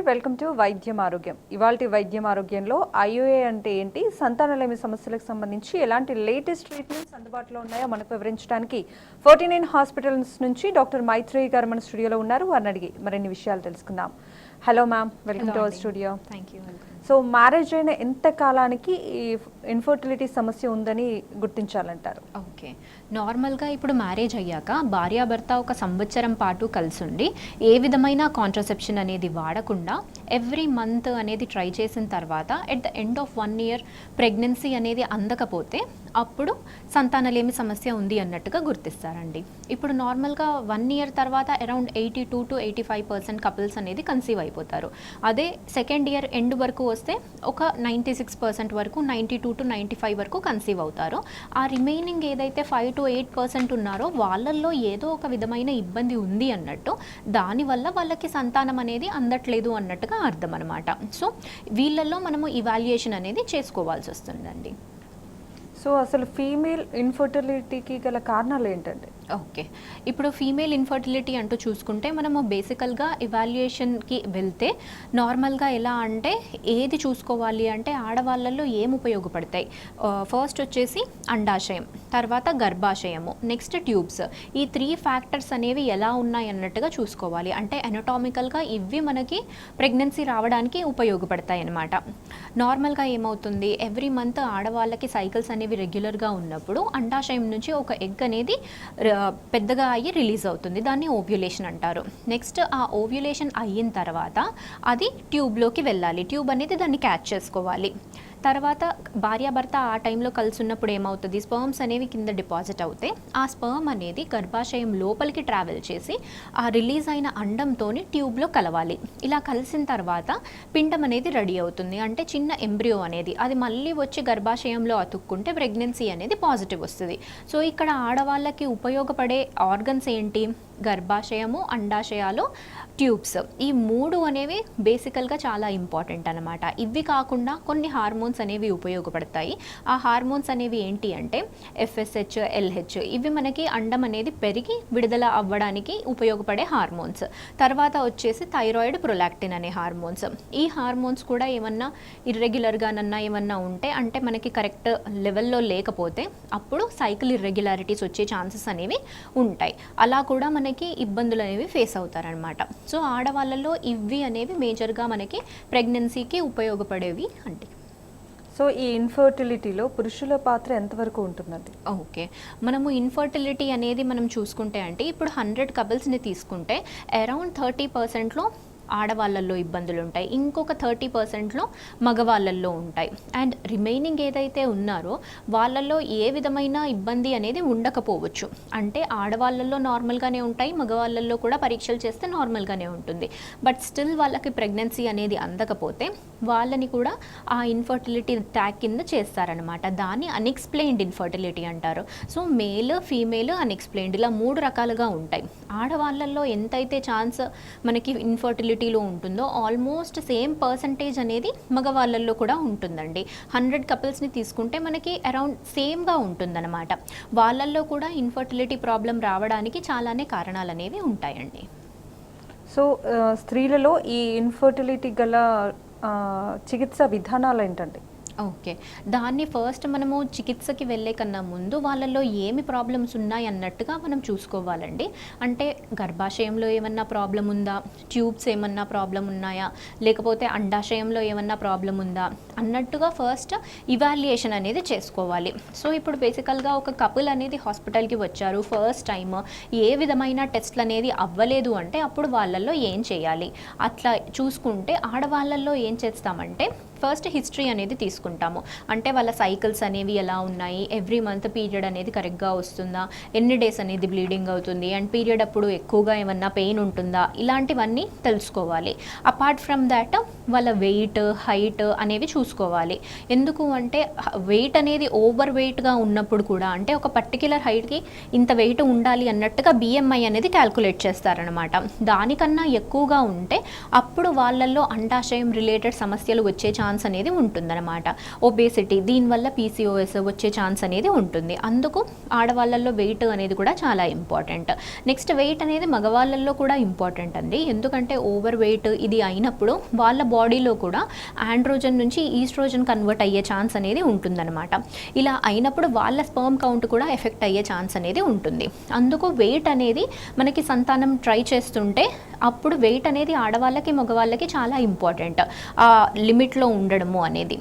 Welcome to వైద్యం ఆరోగ్యం. ఇవాల్టి వైద్యం ఆరోగ్యంలో ఐఓఏ అంటే ఏంటి, సంతానలేమి సమస్యలకు సంబంధించి ఎలాంటి లేటెస్ట్ ట్రీట్మెంట్స్ అందుబాటులో ఉన్నాయో మనకు వివరించడానికి 49 హాస్పిటల్స్ నుంచి డాక్టర్ మైత్రేయి గారు మన స్టూడియోలో ఉన్నారు. వారిని అడిగి మరిన్ని విషయాలు తెలుసుకుందాం. Hello ma'am, welcome to our studio. Thank you. So marriage అయిన ఎంత కాలానికి ఈ ఇన్ఫర్టిలిటీ సమస్య ఉందని గుర్తించాలంటారు? ఓకే, నార్మల్గా ఇప్పుడు మ్యారేజ్ అయ్యాక భార్యాభర్త ఒక సంవత్సరం పాటు కలిసి ఉండి ఏ విధమైన కాంట్రసెప్షన్ అనేది వాడకుండా ఎవ్రీ మంత్ అనేది ట్రై చేసిన తర్వాత at the end of 1 year pregnancy అనేది అందకపోతే అప్పుడు సంతానలేమి సమస్య ఉంది అన్నట్టుగా గుర్తిస్తారండి. ఇప్పుడు నార్మల్గా 1 year తర్వాత అరౌండ్ 82 to 85% కపుల్స్ అనేది కన్సీవ్ అయిపోతారు. అదే సెకండ్ ఇయర్ ఎండ్ వరకు వస్తే ఒక 96% వరకు, 92 to 95 వరకు కన్సీవ్ అవుతారు. ఆ రిమైనింగ్ ఏదైతే 5 to 8% ఉన్నారో వాళ్ళల్లో ఏదో ఒక విధమైన ఇబ్బంది ఉంది అన్నట్టు, దానివల్ల వాళ్ళకి సంతానం అనేది అందట్లేదు అన్నట్టుగా అర్థం అనమాట. సో వీళ్ళల్లో మనము ఇవాల్యుయేషన్ అనేది చేసుకోవాల్సి వస్తుందండి. సో అసలు ఫీమేల్ ఇన్ఫర్టిలిటీకి గల కారణాలు ఏంటంటే? ఓకే, ఇప్పుడు ఫీమేల్ ఇన్ఫర్టిలిటీ అంటూ చూసుకుంటే మనము బేసికల్గా ఇవాల్యుయేషన్కి వెళ్తే నార్మల్గా ఎలా అంటే ఏది చూసుకోవాలి అంటే ఆడవాళ్ళల్లో ఏం ఉపయోగపడతాయి, ఫస్ట్ వచ్చేసి అండాశయం, తర్వాత గర్భాశయము, నెక్స్ట్ ట్యూబ్స్. ఈ 3 ఫ్యాక్టర్స్ అనేవి ఎలా ఉన్నాయి అన్నట్టుగా చూసుకోవాలి. అంటే అనటామికల్గా ఇవి మనకి ప్రెగ్నెన్సీ రావడానికి ఉపయోగపడతాయి అన్నమాట. నార్మల్గా ఏమవుతుంది, ఎవ్రీ మంత్ ఆడవాళ్ళకి సైకిల్స్ అనేవి రెగ్యులర్గా ఉన్నప్పుడు అండాశయం నుంచి ఒక ఎగ్ అనేది పెద్దగా అయ్యి రిలీజ్ అవుతుంది. దాన్ని ఓవ్యులేషన్ అంటారు. నెక్స్ట్ ఆ ఓవ్యులేషన్ అయిన తర్వాత అది ట్యూబ్లోకి వెళ్ళాలి. ట్యూబ్ అనేది దాన్ని క్యాచ్ చేసుకోవాలి. తర్వాత భార్యాభర్త ఆ టైంలో కలిసి ఉన్నప్పుడు ఏమవుతుంది, స్పర్మ్స్ అనేవి కింద డిపాజిట్ అవుతాయి. ఆ స్పర్మ్ అనేది గర్భాశయం లోపలికి ట్రావెల్ చేసి ఆ రిలీజ్ అయిన అండంతోని ట్యూబ్లో కలవాలి. ఇలా కలిసిన తర్వాత పిండం అనేది రెడీ అవుతుంది. అంటే చిన్న ఎంబ్రియో అనేది అది మళ్ళీ వచ్చి గర్భాశయంలో అతుక్కుంటే ప్రెగ్నెన్సీ అనేది పాజిటివ్ వస్తుంది. సో ఇక్కడ ఆడవాళ్ళకి ఉపయోగపడే ఆర్గన్స్ ఏంటి, గర్భాశయము, అండాశయాలు, ట్యూబ్స్. ఈ 3 అనేవి బేసికల్గా చాలా ఇంపార్టెంట్ అనమాట. ఇవి కాకుండా కొన్ని హార్మోన్స్ అనేవి ఉపయోగపడతాయి. ఆ హార్మోన్స్ అనేవి ఏంటి అంటే FSH, LH. ఇవి మనకి అండం అనేది పెరిగి విడుదల అవ్వడానికి ఉపయోగపడే హార్మోన్స్. తర్వాత వచ్చేసి థైరాయిడ్, ప్రొలాక్టిన్ అనే హార్మోన్స్. ఈ హార్మోన్స్ కూడా ఏమన్నా ఇర్రెగ్యులర్గానన్నా ఏమన్నా ఉంటే, అంటే మనకి కరెక్ట్ లెవెల్లో లేకపోతే అప్పుడు సైకిల్ ఇర్రెగ్యులారిటీస్ వచ్చే ఛాన్సెస్ అనేవి ఉంటాయి. అలా కూడా మనకి ఇబ్బందులు అనేవి ఫేస్ అవుతారనమాట. సో ఆడవాళ్ళలో ఇవి అనేవి మేజర్గా మనకి ప్రెగ్నెన్సీకి ఉపయోగపడేవి అంటే. సో ఈ ఇన్ఫర్టిలిటీలో పురుషుల పాత్ర ఎంతవరకు ఉంటుందండి? ఓకే, మనము ఇన్ఫర్టిలిటీ అనేది మనం చూసుకుంటే అంటే ఇప్పుడు 100 కపుల్స్ని తీసుకుంటే అరౌండ్ 30%లో ఆడవాళ్ళల్లో ఇబ్బందులు ఉంటాయి, ఇంకొక 30%లో మగవాళ్ళల్లో ఉంటాయి. అండ్ రిమైనింగ్ ఏదైతే ఉన్నారో వాళ్ళల్లో ఏ విధమైన ఇబ్బంది అనేది ఉండకపోవచ్చు. అంటే ఆడవాళ్ళల్లో నార్మల్గానే ఉంటాయి, మగవాళ్ళల్లో కూడా పరీక్షలు చేస్తే నార్మల్గానే ఉంటుంది. బట్ స్టిల్ వాళ్ళకి ప్రెగ్నెన్సీ అనేది అందకపోతే వాళ్ళని కూడా ఆ ఇన్ఫర్టిలిటీ ట్యాగ్ కింద చేస్తారనమాట. దాన్ని అన్ఎక్స్ప్లెయిన్డ్ ఇన్ఫర్టిలిటీ అంటారు. సో మేల్, ఫీమేల్, అన్ఎక్స్ప్లెయిన్డ్ ఇలా 3 రకాలుగా ఉంటాయి. ఆడవాళ్ళల్లో ఎంతైతే ఛాన్స్ మనకి ఇన్ఫర్టిలిటీలో ఉంటుందో ఆల్మోస్ట్ సేమ్ పర్సంటేజ్ అనేది మగవాళ్ళల్లో కూడా ఉంటుందండి. 100 కపుల్స్ని తీసుకుంటే మనకి అరౌండ్ సేమ్గా ఉంటుందన్నమాట. వాళ్ళల్లో కూడా ఇన్ఫర్టిలిటీ ప్రాబ్లం రావడానికి చాలానే కారణాలు అనేవి ఉంటాయండి. సో స్త్రీలలో ఈ ఇన్ఫర్టిలిటీ గల చికిత్స విధానాలు ఏంటండి? ఓకే, దాన్ని ఫస్ట్ మనము చికిత్సకి వెళ్ళే కన్నా ముందు వాళ్ళల్లో ఏమి ప్రాబ్లమ్స్ ఉన్నాయి అన్నట్టుగా మనం చూసుకోవాలండి. అంటే గర్భాశయంలో ఏమన్నా ప్రాబ్లం ఉందా, ట్యూబ్స్ ఏమన్నా ప్రాబ్లం ఉన్నాయా, లేకపోతే అండాశయంలో ఏమన్నా ప్రాబ్లం ఉందా అన్నట్టుగా ఫస్ట్ ఇవాల్యుయేషన్ అనేది చేసుకోవాలి. సో ఇప్పుడు బేసికల్గా ఒక కపుల్ అనేది హాస్పిటల్కి వచ్చారు, ఫస్ట్ టైం ఏ విధమైన టెస్ట్లు అనేది అవ్వలేదు అంటే అప్పుడు వాళ్ళల్లో ఏం చేయాలి అట్లా చూసుకుంటే, ఆడవాళ్ళల్లో ఏం చేస్తామంటే ఫస్ట్ హిస్టరీ అనేది తీసుకుంటాము. అంటే వాళ్ళ సైకిల్స్ అనేవి ఎలా ఉన్నాయి, ఎవ్రీ మంత్ పీరియడ్ అనేది కరెక్ట్గా వస్తుందా, ఎన్ని డేస్ అనేది బ్లీడింగ్ అవుతుంది, అండ్ పీరియడ్ అప్పుడు ఎక్కువగా ఏమన్నా పెయిన్ ఉంటుందా, ఇలాంటివన్నీ తెలుసుకోవాలి. అపార్ట్ ఫ్రమ్ దాట్ వాళ్ళ వెయిట్, హైట్ అనేవి చూసుకోవాలి. ఎందుకు అంటే వెయిట్ అనేది ఓవర్ వెయిట్గా ఉన్నప్పుడు కూడా, అంటే ఒక పర్టిక్యులర్ హైట్కి ఇంత వెయిట్ ఉండాలి అన్నట్టుగా BMI అనేది క్యాల్కులేట్ చేస్తారనమాట. దానికన్నా ఎక్కువగా ఉంటే అప్పుడు వాళ్ళల్లో అండాశయం రిలేటెడ్ సమస్యలు వచ్చే ఛాన్స్ అనేది ఉంటుందన్నమాట. ఒబేసిటీ, దీనివల్ల పీసీఓఎస్ వచ్చే ఛాన్స్ అనేది ఉంటుంది. అందుకు ఆడవాళ్ళల్లో వెయిట్ అనేది కూడా చాలా ఇంపార్టెంట్. నెక్స్ట్ వెయిట్ అనేది మగవాళ్ళల్లో కూడా ఇంపార్టెంట్ అండి. ఎందుకంటే ఓవర్ వెయిట్ ఇది అయినప్పుడు వాళ్ళ బాడీలో కూడా ఆండ్రోజన్ నుంచి ఈస్ట్రోజన్ కన్వర్ట్ అయ్యే ఛాన్స్ అనేది ఉంటుందన్నమాట. ఇలా అయినప్పుడు వాళ్ళ స్పర్మ్ కౌంట్ కూడా ఎఫెక్ట్ అయ్యే ఛాన్స్ అనేది ఉంటుంది. అందుకు వెయిట్ అనేది మనకి సంతానం ట్రై చేస్తుంటే అప్పుడు వెయిట్ అనేది ఆడవాళ్ళకి మగవాళ్ళకి చాలా ఇంపార్టెంట్, ఆ లిమిట్లో ఉండడము అనేది.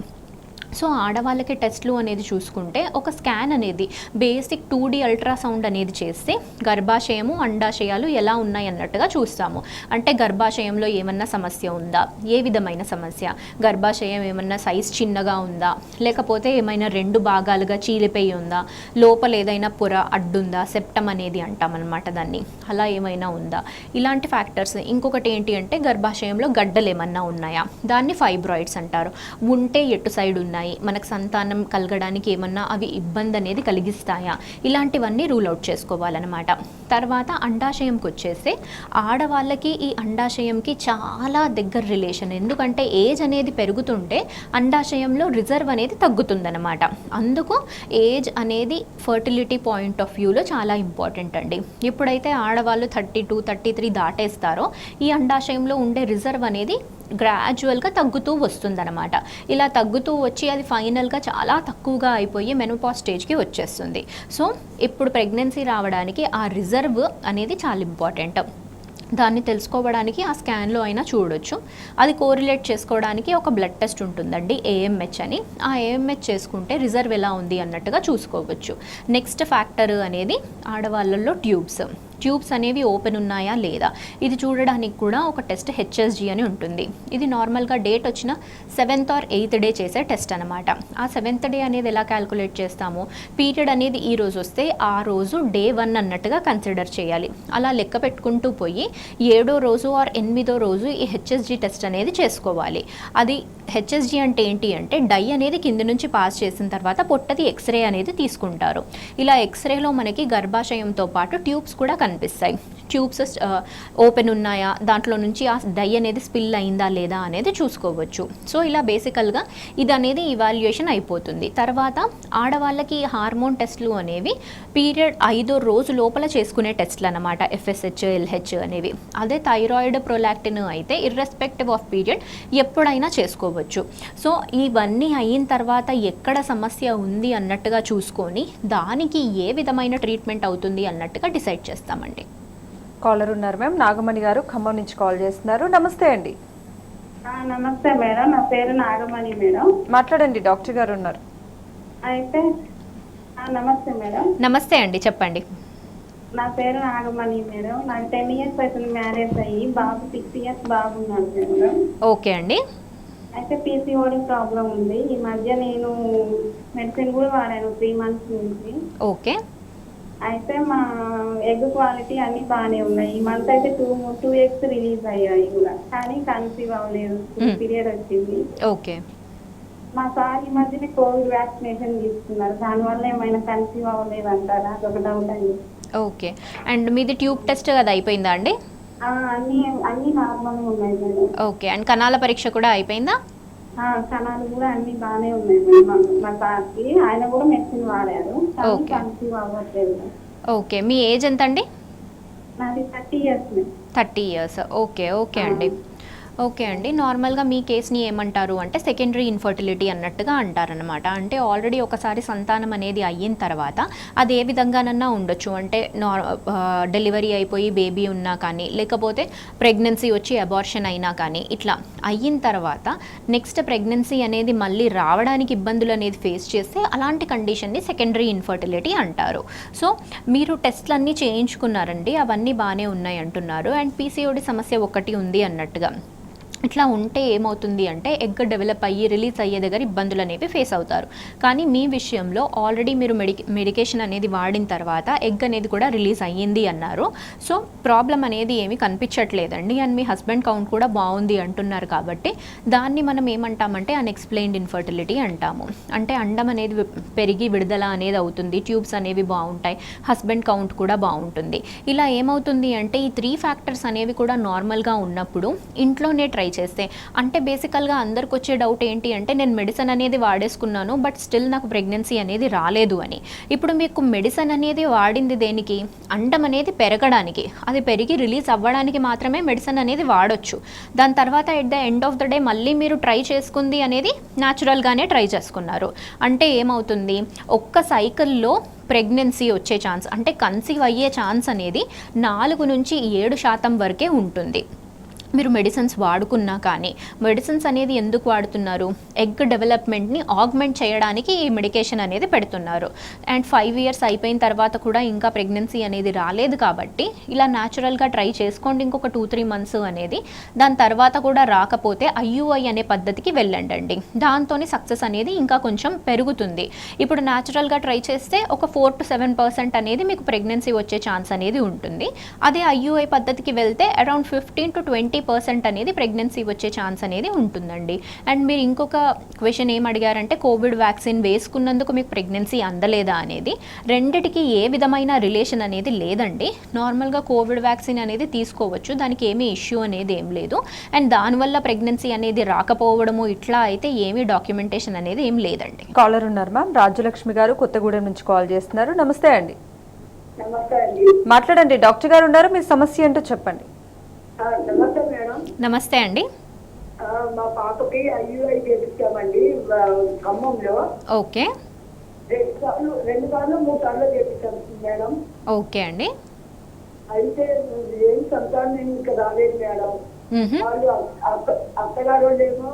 సో ఆడవాళ్ళకి టెస్ట్లు అనేది చూసుకుంటే ఒక స్కాన్ అనేది బేసిక్ 2D అల్ట్రాసౌండ్ అనేది చేస్తే గర్భాశయము అండాశయాలు ఎలా ఉన్నాయి అన్నట్టుగా చూస్తాము. అంటే గర్భాశయంలో ఏమన్నా సమస్య ఉందా, ఏ విధమైన సమస్య, గర్భాశయం ఏమన్నా సైజ్ చిన్నగా ఉందా, లేకపోతే ఏమైనా 2 భాగాలుగా చీలిపోయి ఉందా, లోపల ఏదైనా పొర అడ్డుందా, సెప్టమ్ అనేది అంటామన్నమాట దాన్ని, అలా ఏమైనా ఉందా, ఇలాంటి ఫ్యాక్టర్స్. ఇంకొకటి ఏంటి అంటే గర్భాశయంలో గడ్డలు ఏమన్నా ఉన్నాయా, దాన్ని ఫైబ్రాయిడ్స్ అంటారు. ఉంటే ఎటు సైడ్ ఉన్నాయి, మనకు సంతానం కలగడానికి ఏమన్నా అవి ఇబ్బంది అనేది కలిగిస్తాయా, ఇలాంటివన్నీ రూల్ అవుట్ చేసుకోవాలన్నమాట. తర్వాత అండాశయంకి వచ్చేసి ఆడవాళ్ళకి ఈ అండాశయంకి చాలా దగ్గర రిలేషన్. ఎందుకంటే ఏజ్ అనేది పెరుగుతుంటే అండాశయంలో రిజర్వ్ అనేది తగ్గుతుందన్నమాట. అందుకు ఏజ్ అనేది ఫర్టిలిటీ పాయింట్ ఆఫ్ వ్యూలో చాలా ఇంపార్టెంట్ అండి. ఎప్పుడైతే ఆడవాళ్ళు 32, 33 దాటేస్తారో ఈ అండాశయంలో ఉండే రిజర్వ్ అనేది గ్రాడ్యువల్గా తగ్గుతూ వస్తుందన్నమాట. ఇలా తగ్గుతూ వచ్చి అది ఫైనల్గా చాలా తక్కువగా అయిపోయి మెనోపాజ్ స్టేజ్కి వచ్చేస్తుంది. సో ఇప్పుడు ప్రెగ్నెన్సీ రావడానికి ఆ రిజర్వ్ అనేది చాలా ఇంపార్టెంట్. దాన్ని తెలుసుకోవడానికి ఆ స్కాన్లో అయినా చూడొచ్చు. అది కోరిలేట్ చేసుకోవడానికి ఒక బ్లడ్ టెస్ట్ ఉంటుందండి, ఏఎంహెచ్ అని. ఆ ఏఎంహెచ్ చేసుకుంటే రిజర్వ్ ఎలా ఉంది అన్నట్టుగా చూసుకోవచ్చు. నెక్స్ట్ ఫ్యాక్టర్ అనేది ఆడవాళ్ళల్లో ట్యూబ్స్ అనేవి ఓపెన్ ఉన్నాయా లేదా, ఇది చూడడానికి కూడా ఒక టెస్ట్ హెచ్ఎస్జి అని ఉంటుంది. ఇది నార్మల్గా డేట్ వచ్చిన 7th or 8th డే చేసే టెస్ట్ అనమాట. ఆ 7th డే అనేది ఎలా క్యాల్కులేట్ చేస్తాము, పీరియడ్ అనేది ఈ రోజు వస్తే ఆ రోజు డే 1 అన్నట్టుగా కన్సిడర్ చేయాలి. అలా లెక్క పెట్టుకుంటూ పోయి 7వ రోజు ఆర్ 8వ రోజు ఈ హెచ్ఎస్జి టెస్ట్ అనేది చేసుకోవాలి. అది హెచ్ఎస్జి అంటే ఏంటి అంటే డై అనేది కింద నుంచి పాస్ చేసిన తర్వాత పొట్టది ఎక్స్రే అనేది తీసుకుంటారు. ఇలా ఎక్స్రేలో మనకి గర్భాశయంతో పాటు ట్యూబ్స్ కూడా కనిపిస్తాయి. ట్యూబ్స్ ఓపెన్ ఉన్నాయా, దాంట్లో నుంచి ఆ డై అనేది స్పిల్ అయిందా లేదా అనేది చూసుకోవచ్చు. సో ఇలా బేసికల్గా ఇది అనేది ఇవాల్యుయేషన్ అయిపోతుంది. తర్వాత ఆడవాళ్ళకి హార్మోన్ టెస్ట్లు అనేవి పీరియడ్ 5వ రోజు లోపల చేసుకునే టెస్ట్లు అనమాట, ఎఫ్ఎస్హెచ్, ఎల్హెచ్ అనేవి. అదే థైరాయిడ్, ప్రొలాక్టిన్ అయితే ఇర్రెస్పెక్టివ్ ఆఫ్ పీరియడ్ ఎప్పుడైనా చేసుకోవచ్చు. సో ఇవన్నీ అయిన తర్వాత ఎక్కడ సమస్య ఉంది అన్నట్టుగా చూసుకొని దానికి ఏ విధమైన ట్రీట్మెంట్ అవుతుంది అన్నట్టుగా డిసైడ్ చేస్తామండి. కాలర్ ఉన్నారు మ్యామ్, నాగమణి గారు ఖమ్మం నుంచి కాల్ చేస్తున్నారు. నమస్తే అండి. నమస్తే మేడం, నా పేరు నాగమణి మేడం. మాట్లాడండి, డాక్టర్ గారు ఉన్నారు. అయితే నమస్తే మేడం. నమస్తే అండి, చెప్పండి. నా పేరు నాగమణి మేడం. నాకు 10 years అవుతుంది మ్యారేజ్ అయ్యి. బాబు 6 years బాబున్నాడు మేడం. ఓకే అండి. అయితే పీసీఓడి ప్రాబ్లం ఉంది. ఈ మధ్య నేను మెడిసిన్ కూడా వాడాను 3 months నుంచి. ఓకే. అయితే మా ఎగ్ క్వాలిటీ అన్ని బాగానే ఉన్నాయి. ఈ మంత్ అయితే 2 eggs రిలీజ్ అయ్యాయి కూడా, కానీ కన్సీవ్ అవ్వలేదు. పీరియడ్ వచ్చింది. ఓకే. మా సార్ ఈ మధ్యనే కోవిడ్ వ్యాక్సినేషన్ తీసుకున్నారు, దానివల్ల ఏమైనా కన్సీవ్ అవ్వలేదు అంటారా, అదొక డౌట్ అండి. ఓకే. అండ్ మీది ట్యూబ్ టెస్ట్ అది అయిపోయిందా అండి? అన్ని నార్మల్గా ఉన్నాయి మేడం. ఓకే. అండ్ కణాల పరీక్ష కూడా అయిపోయిందా? కణాలు కూడా అన్ని బాగానే ఉన్నాయి మేడం. మా సార్కి ఆయన కూడా మెడిసిన్ వాడారు, కానీ కన్సీవ్ అవ్వట్లేదు. ఓకే. మీ ఏజ్ ఎంత అండి? నాది 30 years madam. 30 years. Okay. Okay అండి. ఓకే అండి. నార్మల్గా మీ కేస్ని ఏమంటారు అంటే సెకండరీ ఇన్ఫర్టిలిటీ అన్నట్టుగా అంటారనమాట. అంటే ఆల్రెడీ ఒకసారి సంతానం అనేది అయిన తర్వాత అది ఏ విధంగానన్నా ఉండొచ్చు. అంటే డెలివరీ అయిపోయి బేబీ ఉన్నా కానీ, లేకపోతే ప్రెగ్నెన్సీ వచ్చి అబార్షన్ అయినా కానీ, ఇట్లా అయిన తర్వాత నెక్స్ట్ ప్రెగ్నెన్సీ అనేది మళ్ళీ రావడానికి ఇబ్బందులు అనేది ఫేస్ చేస్తే అలాంటి కండిషన్ని సెకండరీ ఇన్ఫర్టిలిటీ అంటారు. సో మీరు టెస్ట్లు అన్నీ చేయించుకున్నారండి, అవన్నీ బాగానే ఉన్నాయి అంటున్నారు. అండ్ పీసీఓడి సమస్య ఒకటి ఉంది అన్నట్టుగా. ఇట్లా ఉంటే ఏమవుతుంది అంటే ఎగ్ డెవలప్ అయ్యి రిలీజ్ అయ్యే దగ్గర ఇబ్బందులు అనేవి ఫేస్ అవుతారు. కానీ మీ విషయంలో ఆల్రెడీ మీరు మెడికేషన్ అనేది వాడిన తర్వాత ఎగ్ అనేది కూడా రిలీజ్ అయ్యింది అన్నారు. సో ప్రాబ్లం అనేది ఏమీ కనిపించట్లేదండి. అండ్ మీ హస్బెండ్ కౌంట్ కూడా బాగుంది అంటున్నారు. కాబట్టి దాన్ని మనం ఏమంటామంటే అన్ఎక్స్ప్లెయిన్డ్ ఇన్ఫర్టిలిటీ అంటాము. అంటే అండం అనేది పెరిగి విడుదల అనేది అవుతుంది, ట్యూబ్స్ అనేవి బాగుంటాయి, హస్బెండ్ కౌంట్ కూడా బాగుంటుంది. ఇలా ఏమవుతుంది అంటే ఈ 3 factors అనేవి కూడా నార్మల్గా ఉన్నప్పుడు ఇంట్లోనే ట్రై చేస్తే. అంటే బేసికల్గా అందరికి వచ్చే డౌట్ ఏంటి అంటే నేను మెడిసిన్ అనేది వాడేసుకున్నాను బట్ స్టిల్ నాకు ప్రెగ్నెన్సీ అనేది రాలేదు అని. ఇప్పుడు మీకు మెడిసిన్ అనేది వాడింది దేనికి? అండం అనేది పెరగడానికి, అది పెరిగి రిలీజ్ అవ్వడానికి మాత్రమే మెడిసిన్ అనేది వాడొచ్చు. దాని తర్వాత at the end of the day మళ్ళీ మీరు ట్రై చేసుకుంది అనేది న్యాచురల్గానే ట్రై చేసుకున్నారు. అంటే ఏమవుతుంది, ఒక్క సైకిల్లో ప్రెగ్నెన్సీ వచ్చే ఛాన్స్ అంటే కన్సీవ్ అయ్యే ఛాన్స్ అనేది 4 నుంచి 7% వరకే ఉంటుంది మీరు మెడిసిన్స్ వాడుకున్నా కానీ. మెడిసిన్స్ అనేది ఎందుకు వాడుతున్నారు? ఎగ్ డెవలప్మెంట్ని ఆగ్మెంట్ చేయడానికి ఈ మెడికేషన్ అనేది పెడుతున్నారు. అండ్ 5 years అయిపోయిన తర్వాత కూడా ఇంకా ప్రెగ్నెన్సీ అనేది రాలేదు కాబట్టి ఇలా న్యాచురల్గా ట్రై చేసుకోండి ఇంకొక 2-3 months అనేది. దాని తర్వాత కూడా రాకపోతే IUI అనే పద్ధతికి వెళ్ళండి. దాంతో సక్సెస్ అనేది ఇంకా కొంచెం పెరుగుతుంది. ఇప్పుడు న్యాచురల్గా ట్రై చేస్తే ఒక 4 to 7% అనేది మీకు ప్రెగ్నెన్సీ వచ్చే ఛాన్స్ అనేది ఉంటుంది. అదే IUI పద్ధతికి వెళ్తే అరౌండ్ 15 to 20% అనేది ప్రెగ్నెన్సీ వచ్చే ఛాన్స్ అనేది ఉంటుందండి. అండ్ మీరు ఇంకొక క్వశ్చన్ ఏం అడిగారంటే కోవిడ్ వ్యాక్సిన్ వేసుకున్నందుకు మీకు ప్రెగ్నెన్సీ అందలేదా అనేది. రెండిటికి ఏ విధమైన రిలేషన్ అనేది లేదండి. నార్మల్గా కోవిడ్ వ్యాక్సిన్ అనేది తీసుకోవచ్చు, దానికి ఏమీ ఇష్యూ అనేది ఏం లేదు. అండ్ దానివల్ల ప్రెగ్నెన్సీ అనేది రాకపోవడము ఇట్లా అయితే ఏమీ డాక్యుమెంటేషన్ అనేది ఏం లేదండి. కాలర్ ఉన్నారు మ్యామ్, రాజ్యలక్ష్మి గారు కొత్తగూడెం నుంచి కాల్ చేస్తున్నారు. నమస్తే అండి. నమస్తే అండి. మాట్లాడండి, డాక్టర్ గారు ఉన్నారు, మీ సమస్య ఏంటో చెప్పండి. నమస్తే మేడం. నమస్తే అండి. మా పాపకి IUI చేపించామండి ఖమ్మంలో. ఓకే. 2 సార్లు 3 సార్లు చేపించాం మేడం. ఓకే అండి. అయితే ఏం సంతానం ఇంకా రాలేదు మేడం. వాళ్ళు అత్తగారు వాళ్ళేమో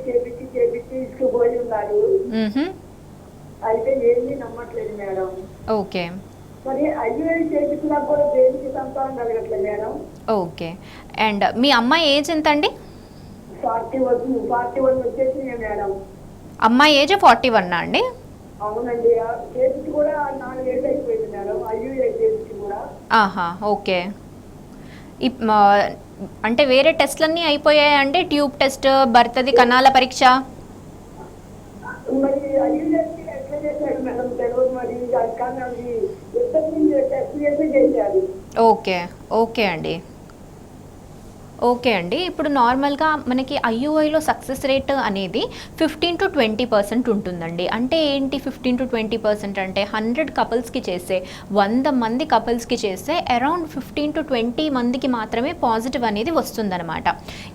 చేపించి తీసుకుపోయి ఉన్నారు. అయితే ఏమీ నమ్మట్లేదు మేడం. ఓకే. మరి IUI చేపించినా కూడా దేనికి సంతానం కలగట్లేదు మేడం. ఓకే. అండ్ మీ అమ్మాయి ఏజ్ ఎంత అండి? 41 వచ్చేసింది మేడం. అమ్మాయి ఏజ్ 41 అండి? అవునండి. చేపించి కూడా 4 ఏళ్ళు అయిపోయింది మేడం. IUI చేపించి కూడా. ఆహా, ఓకే. అంటే వేరే టెస్ట్లన్నీ అయిపోయాయండి? ట్యూబ్ టెస్ట్, భర్తది కణాల పరీక్ష? మరి IUI ఎట్లా చేశాడు మేడం తెలియదు. మరి కానీ అది టెస్ట్ చేసి చేశారు. ఓకే. ఓకే అండి. ఓకే అండి. ఇప్పుడు నార్మల్గా మనకి IUIలో సక్సెస్ రేట్ అనేది 15 to 20% ఉంటుందండి. అంటే ఏంటి 15 to 20% అంటే 100 కపుల్స్కి చేస్తే 100 మంది కపుల్స్కి చేస్తే అరౌండ్ 15 to 20 మందికి మాత్రమే పాజిటివ్ అనేది వస్తుందన్నమాట.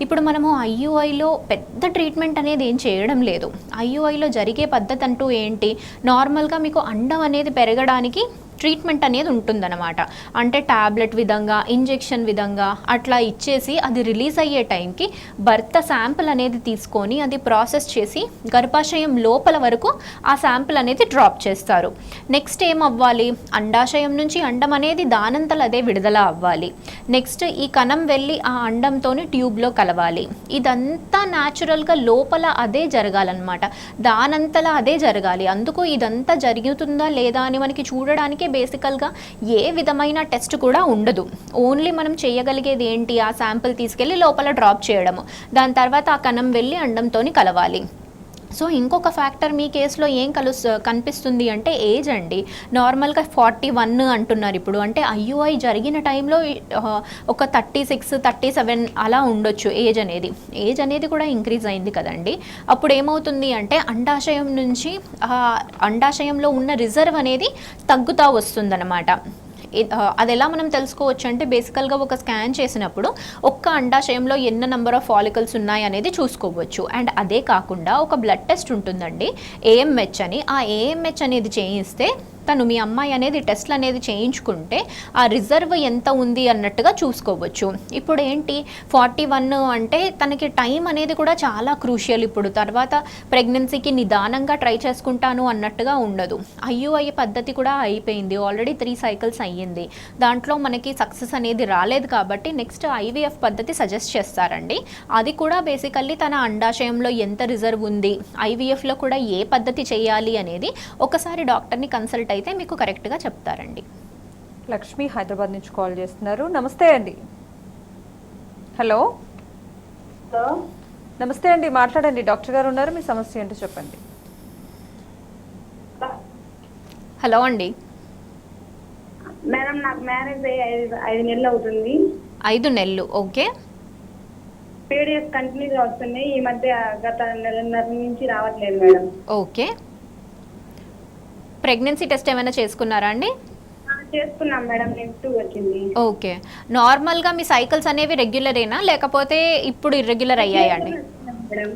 ఇప్పుడు మనము IUIలో పెద్ద ట్రీట్మెంట్ అనేది ఏం చేయడం లేదు. IUIలో జరిగే పద్ధతి అంటూ ఏంటి, నార్మల్గా మీకు అండం అనేది పెరగడానికి ట్రీట్మెంట్ అనేది ఉంటుందన్నమాట. అంటే ట్యాబ్లెట్ విధంగా, ఇంజెక్షన్ విధంగా అట్లా ఇచ్చేసి అది రిలీజ్ అయ్యే టైంకి భర్త శాంపిల్ అనేది తీసుకొని అది ప్రాసెస్ చేసి గర్భాశయం లోపల వరకు ఆ శాంపిల్ అనేది డ్రాప్ చేస్తారు. నెక్స్ట్ ఏం అవ్వాలి, అండాశయం నుంచి అండం అనేది దానంతలు అదే విడుదల అవ్వాలి. నెక్స్ట్ ఈ కణం వెళ్ళి ఆ అండంతోని ట్యూబ్లో కలవాలి. ఇదంతా న్యాచురల్గా లోపల అదే జరగాలన్నమాట, దానంతలా అదే జరగాలి. అందుకు ఇదంతా జరుగుతుందా లేదా అని మనకి చూడడానికి బేసికల్గా ఏ విధమైన టెస్ట్ కూడా ఉండదు. ఓన్లీ మనం చేయగలిగేది ఏంటి, ఆ శాంపిల్ తీసుకెళ్ళి లోపల డ్రాప్ చేయడము, దాని తర్వాత ఆ కణం వెళ్ళి అండంతోని కలవాలి. సో ఇంకొక ఫ్యాక్టర్ మీ కేసులో ఏం కనిపిస్తుంది అంటే ఏజ్ అండి. నార్మల్గా 41 అంటున్నారు ఇప్పుడు. అంటే IUI జరిగిన టైంలో ఒక 36, 37 అలా ఉండొచ్చు ఏజ్ అనేది. ఏజ్ అనేది కూడా ఇంక్రీజ్ అయింది కదండి. అప్పుడు ఏమవుతుంది అంటే అండాశయం నుంచి అండాశయంలో ఉన్న రిజర్వ్ అనేది తగ్గుతూ వస్తుందన్నమాట. అది ఎలా మనం తెలుసుకోవచ్చు అంటే బేసికల్గా ఒక స్కాన్ చేసినప్పుడు ఒక్క అండాశయంలో ఎన్ని నెంబర్ ఆఫ్ ఫాలికల్స్ ఉన్నాయి అనేది చూసుకోవచ్చు. అండ్ అదే కాకుండా ఒక బ్లడ్ టెస్ట్ ఉంటుందండి, AMH అని. ఆ AMH అనేది చేయిస్తే తను మీ అమ్మాయి అనేది టెస్ట్లు అనేది చేయించుకుంటే ఆ రిజర్వ్ ఎంత ఉంది అన్నట్టుగా చూసుకోవచ్చు. ఇప్పుడు ఏంటి 41 అంటే తనకి టైం అనేది కూడా చాలా క్రూషియల్. ఇప్పుడు తర్వాత ప్రెగ్నెన్సీకి నిదానంగా ట్రై చేసుకుంటాను అన్నట్టుగా ఉండదు. IUI పద్ధతి కూడా అయిపోయింది, ఆల్రెడీ 3 cycles అయ్యింది. దాంట్లో మనకి సక్సెస్ అనేది రాలేదు కాబట్టి నెక్స్ట్ IVF పద్ధతి సజెస్ట్ చేస్తారండి. అది కూడా బేసికల్లీ తన అండాశయంలో ఎంత రిజర్వ్ ఉంది, IVFలో కూడా ఏ పద్ధతి చేయాలి అనేది ఒకసారి డాక్టర్ని కన్సల్ట్ అయితే మీకు కరెక్ట్గా చెప్తారండి. లక్ష్మి హైదరాబాద్ నుంచి కాల్ చేస్తున్నారు. నమస్తే అండి. హలో. నమస్తే అండి, మాట్లాడండి, డాక్టర్ గారు ఉన్నారు, మీ సమస్య ఏంటో చెప్పండి. హలో అండి. మేడం నాకు మ్యారేజ్ అయ్యి 5 నెలలు అవుతుంది. 5 నెలలు. ఓకే. పీరియడ్స్ కంటిన్యూగా వస్తున్నాయి. ఈ మధ్య గత నెలన్నర నుంచి రావట్లేదు మేడం. ఓకే. ప్రెగ్నెన్సీ టెస్ట్ ఏమైనా చేసుకున్నారా అండి? చేసుకున్నాం మేడం, నెగిటివ్ వచ్చింది. ఓకే. నార్మల్గా మీ సైకిల్స్ అనేవి రెగ్యులరేనా లేకపోతే ఇప్పుడు ఇర్రెగ్యులర్ అయ్యాయండి? మేడం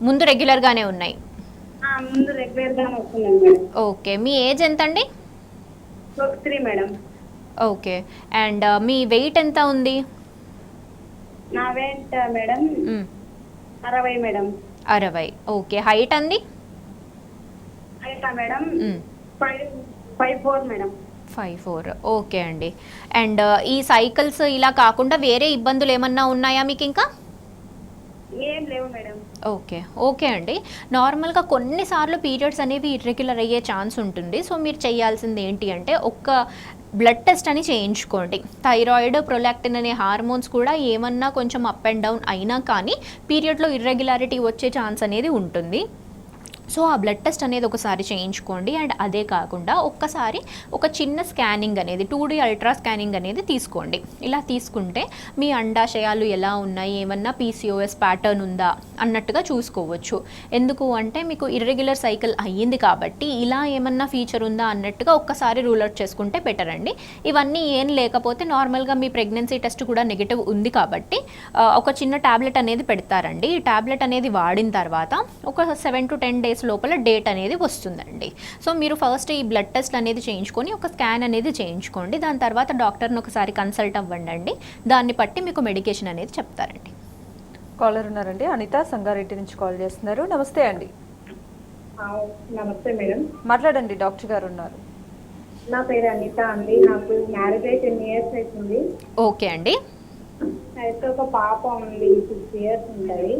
ముందు రెగ్యులర్గానే ఉన్నాయి. ముందు రెగ్యులర్ గానే వస్తున్నాం మేడం. ఓకే. మీ ఏజ్ ఎంత అండి? 3 మేడం. ఓకే. అండ్ మీ వెయిట్ ఎంత ఉంది? నా weight madam 60 madam. 60. Okay. Height అండి? అయితే మేడం 5'4" మేడం. 5'4". ఓకే అండి. అండ్ ఈ సైకిల్స్ ఇలా కాకుండా వేరే ఇబ్బందులు ఏమన్నా ఉన్నాయా మీకు ఇంకా? ఏం లేవు మేడం. ఓకే. ఓకే అండి. నార్మల్గా కొన్నిసార్లు పీరియడ్స్ అనేవి ఇర్రెగ్యులర్ అయ్యే ఛాన్స్ ఉంటుంది. సో మీరు చేయాల్సింది ఏంటి అంటే ఒక్క బ్లడ్ టెస్ట్ అని చేయించుకోండి. థైరాయిడ్, ప్రొలాక్టిన్ అనే హార్మోన్స్ కూడా ఏమన్నా కొంచెం అప్ అండ్ డౌన్ అయినా కానీ పీరియడ్లో ఇర్రెగ్యులారిటీ వచ్చే ఛాన్స్ అనేది ఉంటుంది. సో ఆ బ్లడ్ టెస్ట్ అనేది ఒకసారి చేయించుకోండి. అండ్ అదే కాకుండా ఒక్కసారి ఒక చిన్న స్కానింగ్ అనేది 2D అల్ట్రా స్కానింగ్ అనేది తీసుకోండి. ఇలా తీసుకుంటే మీ అండాశయాలు ఎలా ఉన్నాయి, ఏమన్నా PCOS ప్యాటర్న్ ఉందా అన్నట్టుగా చూసుకోవచ్చు. ఎందుకు అంటే మీకు ఇర్రెగ్యులర్ సైకిల్ అయ్యింది కాబట్టి ఇలా ఏమన్నా ఫీచర్ ఉందా అన్నట్టుగా ఒక్కసారి రూల్ అవుట్ చేసుకుంటే బెటర్ అండి. ఇవన్నీ ఏం లేకపోతే నార్మల్గా మీ ప్రెగ్నెన్సీ టెస్ట్ కూడా నెగిటివ్ ఉంది కాబట్టి ఒక చిన్న ట్యాబ్లెట్ అనేది పెడతారండి. ఈ ట్యాబ్లెట్ అనేది వాడిన తర్వాత ఒక 7 to 10 days లోపల డేట్ అనేది వస్తుందండి. సో మీరు ఫస్ట్ ఈ బ్లడ్ టెస్ట్ అనేది చేయించుకొని ఒక స్కాన్ అనేది చేయించుకోండి. దాని తర్వాత డాక్టర్ని ఒకసారి కన్సల్ట్ అవ్వండి. దాన్ని బట్టి మీకు మెడికేషన్ అనేది చెప్తారండి. కాలర్ ఉన్నారండి, అనిత సంగారెడ్డి నుంచి కాల్ చేస్తున్నారు. నమస్తే అండి. నమస్తే మేడం. మాట్లాడండి, డాక్టర్ గారు ఉన్నారు. నా పేరు అనిత అండి. నాకు మ్యారేజ్ అయి 10 years అవుతుంది. ఓకే అండి. అయితే ఒక పాప ఉంది, 6 years ఉంటుంది.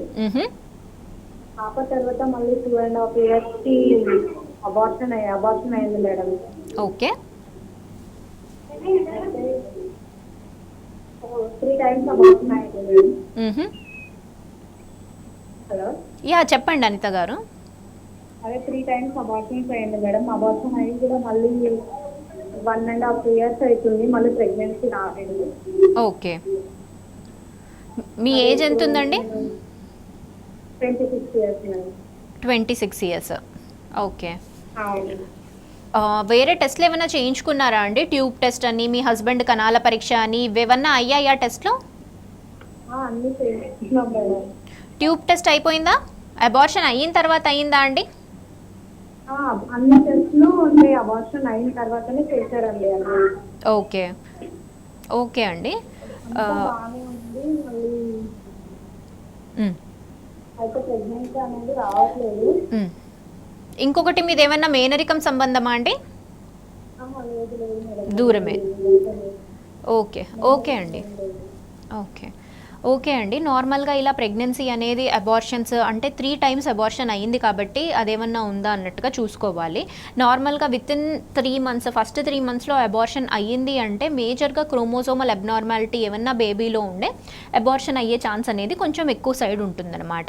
పాప తర్వాత మళ్ళీ 2.5 years కి అబార్షన్ అయింది మేడం. ఓకే. 3 times అబార్షన్ అయింది మేడం. హలో, యా చెప్పండి అనిత గారు. అదే 3 times అబార్షన్ అయింది మేడం. అబార్షన్ అయ్యి కూడా మళ్ళీ 1.5 years అవుతుంది, మళ్ళీ ప్రెగ్నెన్సీ రాలేదు. ఓకే. మీ ఏజ్ ఎంత ఉందండి? 26 years మేడం. 26 years. ఓకే. అవును. వేరే టెస్ట్లు ఏమైనా చేయించుకున్నారా అండి? ట్యూబ్ టెస్ట్ అని, మీ హస్బెండ్ కణాల పరీక్ష అని, ఇవేమన్నా అయ్యాయా టెస్ట్లో? అన్నీ చేయించుకున్నాం మేడం. ట్యూబ్ టెస్ట్ అయిపోయిందా? అబార్షన్ అయిన తర్వాత అయిందా అండి? అన్ని టెస్ట్లు అంటే అబార్షన్ అయిన తర్వాతనే చేశారండి అన్ని. ఓకే. ఓకే అండి. బాగానే ఉంది. మళ్ళీ అయితే ప్రెగ్నెన్సీ అనేది రావట్లేదు. ఇంకొకటి మీది ఏమన్నా మేనరికం సంబంధమా అండి? లేదు లేదు మేడం. దూరమే. ఓకే. ఓకే అండి. ఓకే. ఓకే అండి. నార్మల్గా ఇలా ప్రెగ్నెన్సీ అనేది అబార్షన్స్ అంటే 3 times అబార్షన్ అయ్యింది కాబట్టి అదేమన్నా ఉందా అన్నట్టుగా చూసుకోవాలి. నార్మల్గా వితిన్ 3 months, ఫస్ట్ 3 monthsలో అబార్షన్ అయ్యింది అంటే మేజర్గా క్రోమోజోమల్ అబ్నార్మాలిటీ ఏమన్నా బేబీలో ఉండే అబార్షన్ అయ్యే ఛాన్స్ అనేది కొంచెం ఎక్కువ సైడ్ ఉంటుందన్నమాట.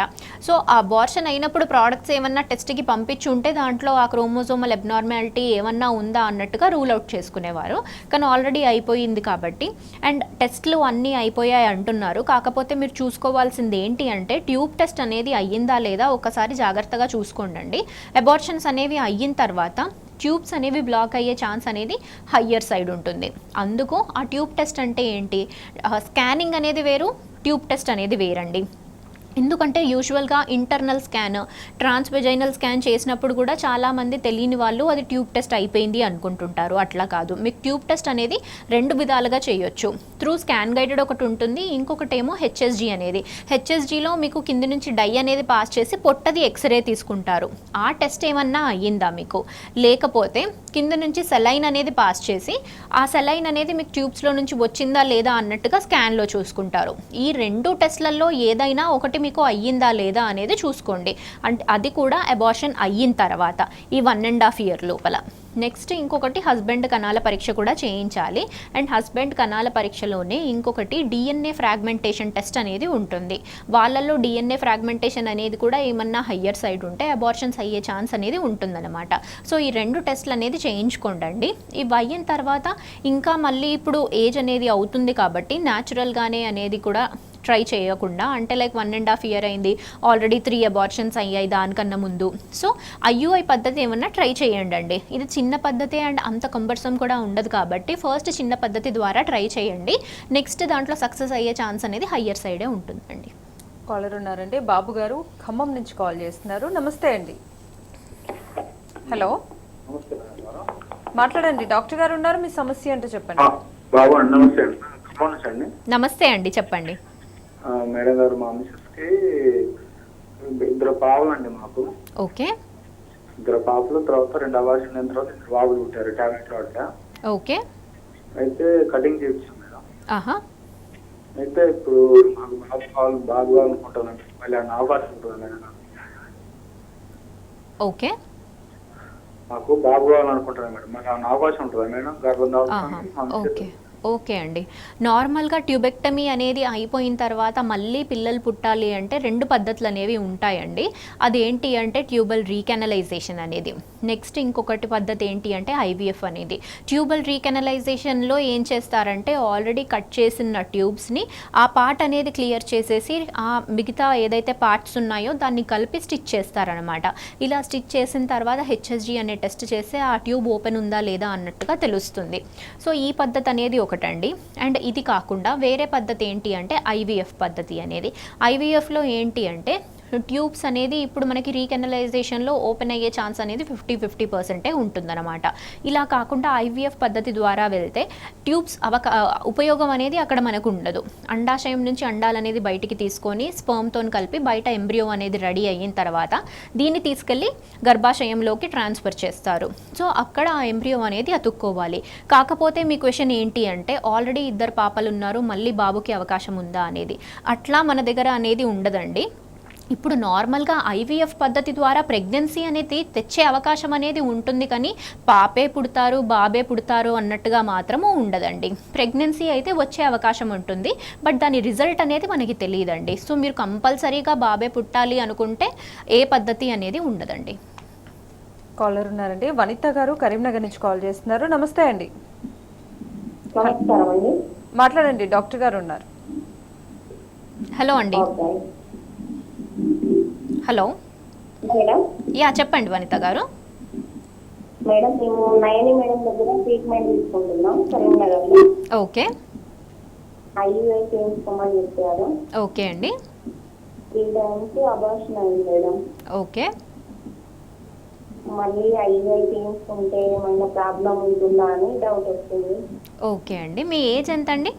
సో ఆ అబార్షన్ అయినప్పుడు ప్రోడక్ట్స్ ఏమన్నా టెస్ట్కి పంపించి ఉంటే దాంట్లో ఆ క్రోమోజోమల్ అబ్నార్మాలిటీ ఏమన్నా ఉందా అన్నట్టుగా రూల్ అవుట్ చేసుకునేవారు. కానీ ఆల్రెడీ అయిపోయింది కాబట్టి అండ్ టెస్ట్లు అన్నీ అయిపోయాయి అంటున్నారు. కాకపోతే మీరు చూసుకోవాల్సింది ఏంటి అంటే ట్యూబ్ టెస్ట్ అనేది అయ్యిందా లేదా ఒకసారి జాగ్రత్తగా చూసుకోండి. అబార్షన్స్ అనేవి అయిన తర్వాత ట్యూబ్స్ అనేవి బ్లాక్ అయ్యే ఛాన్స్ అనేది హయ్యర్ సైడ్ ఉంటుంది. అందుకు ఆ ట్యూబ్ టెస్ట్ అంటే ఏంటి, స్కానింగ్ అనేది వేరు, ట్యూబ్ టెస్ట్ అనేది వేరండి. ఎందుకంటే యూజువల్గా ఇంటర్నల్ స్కాన్, ట్రాన్స్వెజైనల్ స్కాన్ చేసినప్పుడు కూడా చాలామంది తెలియని వాళ్ళు అది ట్యూబ్ టెస్ట్ అయిపోయింది అనుకుంటుంటారు. అట్లా కాదు, మీకు ట్యూబ్ టెస్ట్ అనేది 2 విధాలుగా చేయొచ్చు. త్రూ స్కాన్ గైడెడ్ ఒకటి ఉంటుంది, ఇంకొకటి ఏమో HSG అనేది. HSGలో మీకు కింది నుంచి డై అనేది పాస్ చేసి పొట్టది ఎక్స్రే తీసుకుంటారు. ఆ టెస్ట్ ఏమన్నా అయ్యిందా మీకు, లేకపోతే కింద నుంచి సెలైన్ అనేది పాస్ చేసి ఆ సెలైన్ అనేది మీకు ట్యూబ్స్లో నుంచి వచ్చిందా లేదా అన్నట్టుగా స్కాన్లో చూసుకుంటారు. ఈ 2 టెస్ట్లలో ఏదైనా ఒకటి మీకు అయ్యిందా లేదా అనేది చూసుకోండి. అంటే అది కూడా అబార్షన్ అయిన తర్వాత ఈ 1.5 year లోపల. నెక్స్ట్ ఇంకొకటి హస్బెండ్ కణాల పరీక్ష కూడా చేయించాలి. అండ్ హస్బెండ్ కణాల పరీక్షలోనే ఇంకొకటి DNA ఫ్రాగ్మెంటేషన్ టెస్ట్ అనేది ఉంటుంది. వాళ్ళల్లో DNA ఫ్రాగ్మెంటేషన్ అనేది కూడా ఏమన్నా హయ్యర్ సైడ్ ఉంటే అబార్షన్స్ అయ్యే ఛాన్స్ అనేది ఉంటుందన్నమాట. సో ఈ 2 టెస్ట్లు అనేది చేయించుకోండి. ఇవి అయిన తర్వాత ఇంకా మళ్ళీ ఇప్పుడు ఏజ్ అనేది అవుతుంది కాబట్టి న్యాచురల్గానే అనేది కూడా ట్రై చేయకుండా, అంటే లైక్ 1.5 year అయింది, ఆల్రెడీ 3 అబార్షన్స్ అయ్యాయి దానికన్నా ముందు. సో ఐయుఐ పద్ధతి ఏమన్నా ట్రై చేయండి అండి. ఇది చిన్న పద్ధతి అండ్ అంత కంబర్సమ్ కూడా ఉండదు కాబట్టి ఫస్ట్ చిన్న పద్ధతి ద్వారా ట్రై చేయండి. నెక్స్ట్ దాంట్లో సక్సెస్ అయ్యే ఛాన్స్ అనేది హయ్యర్ సైడే ఉంటుందండి. కాలర్ ఉన్నారండి, బాబు గారు ఖమ్మం నుంచి కాల్ చేస్తున్నారు. నమస్తే అండి. హలో, మాట్లాడండి, డాక్టర్ గారు ఉన్నారు, మీ సమస్య అంటే చెప్పండి. బాబు అండి, నమస్తే అండి. ఖమ్మం నుంచి అండి. నమస్తే అండి, చెప్పండి. మేడం గారు, మా మిసెస్ కి 2 పాపలు అండి మాకు. ఓకే. 2 పాపలు, తర్వాత 2 అబార్షన్ అయిన తర్వాత 2 బాబులు పుట్టారు టాబ్లెట్ వాడక. ఓకే. అయితే కటింగ్ చేయించాం మేడం. ఆహా. అయితే ఇప్పుడు మాకు బాబు కావాలనుకుంటానండి, మళ్ళీ ఆ అవకాశం ఉంటుంది మేడం. ఓకే. మాకు బాబు కావాలనుకుంటున్నాను మేడం, మాకు ఆ అవకాశం ఉంటుందా మేడం? గర్భం ఓకే. ఓకే అండి. నార్మల్గా ట్యూబెక్టమీ అనేది అయిపోయిన తర్వాత మళ్ళీ పిల్లలు పుట్టాలి అంటే 2 పద్ధతులు అనేవి ఉంటాయండి. అదేంటి అంటే ట్యూబల్ రీకెనలైజేషన్ అనేది. నెక్స్ట్ ఇంకొకటి పద్ధతి ఏంటి అంటే ఐవీఎఫ్ అనేది. ట్యూబల్ రీకెనలైజేషన్లో ఏం చేస్తారంటే ఆల్రెడీ కట్ చేసిన ట్యూబ్స్ని ఆ పార్ట్ అనేది క్లియర్ చేసేసి ఆ మిగతా ఏదైతే పార్ట్స్ ఉన్నాయో దాన్ని కలిపి స్టిచ్ చేస్తారనమాట. ఇలా స్టిచ్ చేసిన తర్వాత హెచ్ఎస్జీ అనే టెస్ట్ చేస్తే ఆ ట్యూబ్ ఓపెన్ ఉందా లేదా అన్నట్టుగా తెలుస్తుంది. సో ఈ పద్ధతి అనేది ఒకటండి. అండ్ ఇది కాకుండా వేరే పద్ధతి ఏంటి అంటే ఐవీఎఫ్ పద్ధతి అనేది. ఐవీఎఫ్లో ఏంటి అంటే ట్యూబ్స్ అనేది ఇప్పుడు మనకి రీకెనలైజేషన్లో ఓపెన్ అయ్యే ఛాన్స్ అనేది 50% ఉంటుందన్నమాట. ఇలా కాకుండా ఐవీఎఫ్ పద్ధతి ద్వారా వెళ్తే ట్యూబ్స్ ఉపయోగం అనేది అక్కడ మనకు ఉండదు. అండాశయం నుంచి అండాలు అనేది బయటికి తీసుకొని స్పర్మ్తో కలిపి బయట ఎంబ్రియో అనేది రెడీ అయిన తర్వాత దీన్ని తీసుకెళ్ళి గర్భాశయంలోకి ట్రాన్స్ఫర్ చేస్తారు. సో అక్కడ ఆ ఎంబ్రియో అనేది అతుక్కోవాలి. కాకపోతే మీ క్వశ్చన్ ఏంటి అంటే ఆల్రెడీ 2 పాపలు ఉన్నారు, మళ్ళీ బాబుకి అవకాశం ఉందా అనేది. అట్లా మన దగ్గర అనేది ఉండదండి. ఇప్పుడు నార్మల్గా ఐవీఎఫ్ పద్ధతి ద్వారా ప్రెగ్నెన్సీ అనేది తెచ్చే అవకాశం అనేది ఉంటుంది, కానీ పాపే పుడతారు బాబే పుడతారు అన్నట్టుగా మాత్రము ఉండదండి. ప్రెగ్నెన్సీ అయితే వచ్చే అవకాశం ఉంటుంది, బట్ దాని రిజల్ట్ అనేది మనకి తెలియదండి. సో మీరు కంపల్సరీగా బాబే పుట్టాలి అనుకుంటే ఏ పద్ధతి అనేది ఉండదండి. కాలర్ ఉన్నారండి, వనిత గారు కరీంనగర్ నుంచి కాల్ చేస్తున్నారు. నమస్తే అండి. నమస్కారం అండి. మాట్లాడండి, డాక్టర్ గారు ఉన్నారు. హలో అండి. హలో. మేడం, యా చెప్పండి వనిత గారు. మేడం మేము నయని మేడం దగ్గర ట్రీట్మెంట్ తీసుకుంటున్నాం కరీంనగర్లో. ఓకే. ఐయుఐ చేయించుకోమని చెప్పారు. ఓకే అండి. 3 times అబార్షన్ అయింది మేడం. ఓకే. మళ్ళీ ఐయుఐ చేయించుకుంటే ఏమైనా ప్రాబ్లం ఉంటుందా అని డౌట్ వస్తుంది. ఓకే అండి. మీ ఏజ్ ఎంత అండి?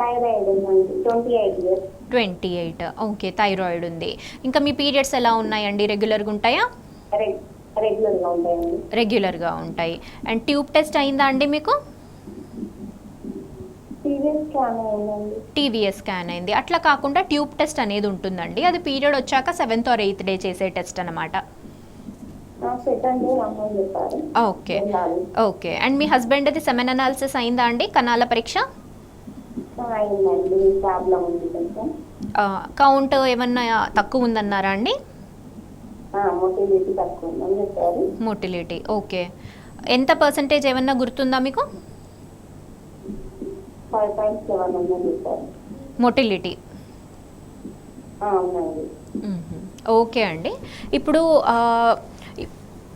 థైరాయిడ్ ఉందండి, 28 years. 28. ఓకే, థైరాయిడ్ ఉంది. ఇంకా మీ పీరియడ్స్ ఎలా ఉన్నాయండి? రెగ్యులర్గా ఉంటాయా? రెగ్యులర్గా ఉంటాయండి. రెగ్యులర్గా ఉంటాయి. అండ్ ట్యూబ్ టెస్ట్ అయిందా అండి మీకు? టీవీఎస్ స్కాన్ అయింది. అట్లా కాకుండా ట్యూబ్ టెస్ట్ అనేది ఉంటుందండి. అది పీరియడ్ వచ్చాక 7th or 8th day చేసే టెస్ట్ అనమాట. Okay. Okay. And me husband అది సెమెన్ అనాలిసిస్ అయిందా అండి? కణాల పరీక్ష కౌంట్ ఏమన్నా తక్కువ ఉందన్నారా అండి? మోటిలిటీ. ఓకే. ఎంత పర్సంటేజ్ ఏమన్నా గుర్తుందా మీకు? 5.7 మోటిలిటీ. ఓకే అండి. ఇప్పుడు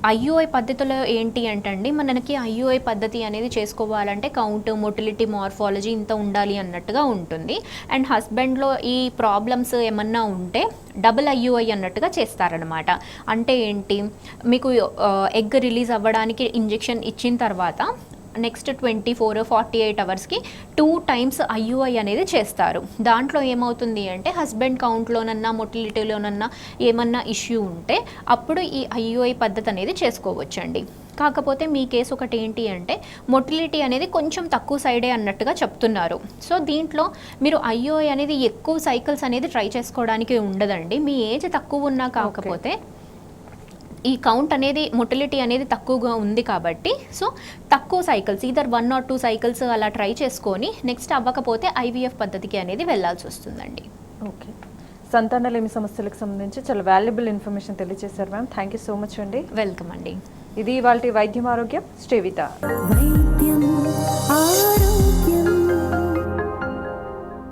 ఐయుఐ పద్ధతిలో ఏంటి అంటే మనకి ఐయుఐ పద్ధతి అనేది చేసుకోవాలంటే కౌంట్, మోటిలిటీ, మార్ఫాలజీ ఇంత ఉండాలి అన్నట్టుగా ఉంటుంది. అండ్ హస్బెండ్లో ఈ ప్రాబ్లమ్స్ ఏమన్నా ఉంటే డబుల్ ఐయుఐ అన్నట్టుగా చేస్తారనమాట. అంటే ఏంటి, మీకు ఎగ్ రిలీజ్ అవ్వడానికి ఇంజెక్షన్ ఇచ్చిన తర్వాత నెక్స్ట్ 24-48 అవర్స్కి 2 times ఐయుఐ అనేది చేస్తారు. దాంట్లో ఏమవుతుంది అంటే హస్బెండ్ కౌంట్లోనన్నా మొటిలిటీలోనన్నా ఏమన్నా ఇష్యూ ఉంటే అప్పుడు ఈ ఐయుఐ పద్ధతి అనేది చేసుకోవచ్చండి. కాకపోతే మీ కేసు ఒకటి ఏంటి అంటే మొటిలిటీ అనేది కొంచెం తక్కువ సైడే అన్నట్టుగా చెప్తున్నారు. సో దీంట్లో మీరు ఐయుఐ అనేది ఎక్కువ సైకిల్స్ అనేది ట్రై చేసుకోవడానికి ఉండదండి. మీ ఏజ్ తక్కువ ఉన్నా కాకపోతే ఈ కౌంట్ అనేది మొటిలిటీ అనేది తక్కువగా ఉంది కాబట్టి సో తక్కువ సైకిల్స్ ఈదర్ 1 or 2 cycles అలా ట్రై చేసుకొని నెక్స్ట్ అవ్వకపోతే ఐవీఎఫ్ పద్ధతికి అనేది వెళ్ళాల్సి వస్తుందండి. ఓకే. సంతానలేమి సమస్యలకు సంబంధించి చాలా వాల్యుబుల్ ఇన్ఫర్మేషన్ తెలియజేశారు ma'am. Thank you so much అండి. వెల్కమ్ అండి. ఇది ఇవాల్టి వైద్యం ఆరోగ్యం. Stay with